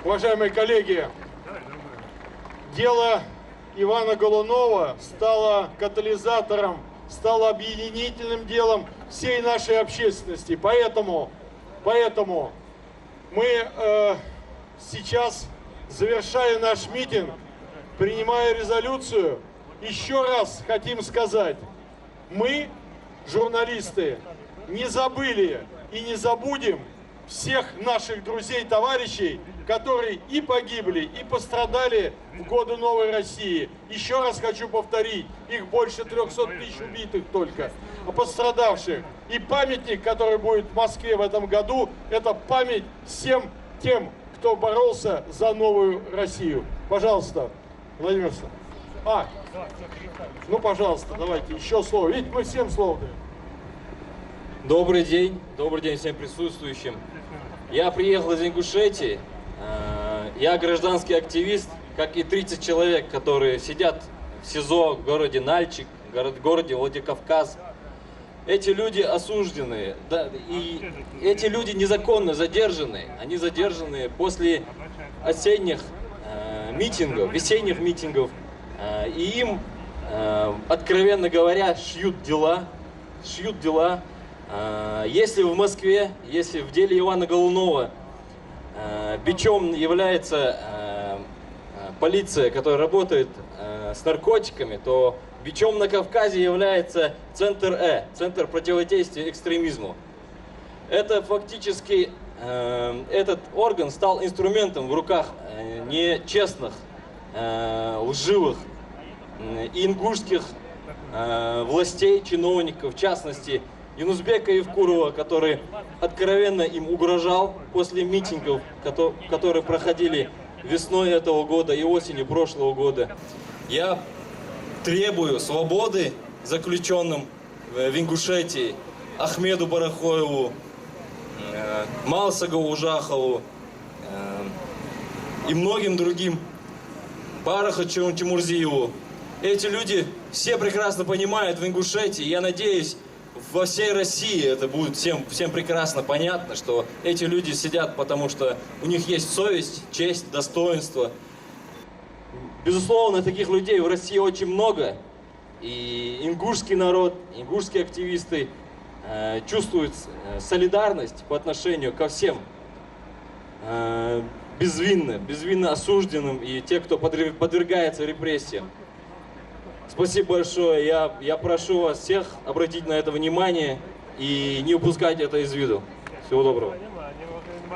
Уважаемые коллеги, дело Ивана Голунова стало катализатором, стало объединительным делом всей нашей общественности. Поэтому мы сейчас, завершая наш митинг, принимая резолюцию, еще раз хотим сказать, мы, журналисты, не забыли и не забудем всех наших друзей, товарищей, которые и погибли, и пострадали в годы новой России. Еще раз хочу повторить, их больше 300 тысяч убитых только, а пострадавших. И памятник, который будет в Москве в этом году, это память всем тем, кто боролся за новую Россию. Пожалуйста, Владимир Александрович. Ну, пожалуйста, давайте еще слово. Видите, мы всем слово даем. Добрый день всем присутствующим. Я приехал из Ингушетии. Я гражданский активист, как и 30 человек, которые сидят в СИЗО в городе Нальчик, в городе Владикавказ. Эти люди осуждены, да, и эти люди незаконно задержаны. Они задержаны после осенних митингов, весенних митингов. И им, откровенно говоря, шьют дела. Если в Москве, если в деле Ивана Голунова бичом является полиция, которая работает с наркотиками, то бичом на Кавказе является Центр Центр противодействия экстремизму. Это фактически, этот орган стал инструментом в руках нечестных, лживых ингушских властей, чиновников, в частности, Юнусбека Евкурова, который откровенно им угрожал после митингов, которые проходили весной этого года и осенью прошлого года. Я требую свободы заключенным в Ингушетии Ахмеду Барахоеву, Малсагову Ужахову и многим другим, Бараху Чемурзиеву. Эти люди все прекрасно понимают в Ингушетии. Я надеюсь, во всей России это будет всем прекрасно понятно, что эти люди сидят, потому что у них есть совесть, честь, достоинство. Безусловно, таких людей в России очень много. И ингушский народ, ингушские активисты чувствуют солидарность по отношению ко всем безвинно осужденным и те, кто подвергается репрессиям. Спасибо большое. Я прошу вас всех обратить на это внимание и не упускать это из виду. Всего доброго.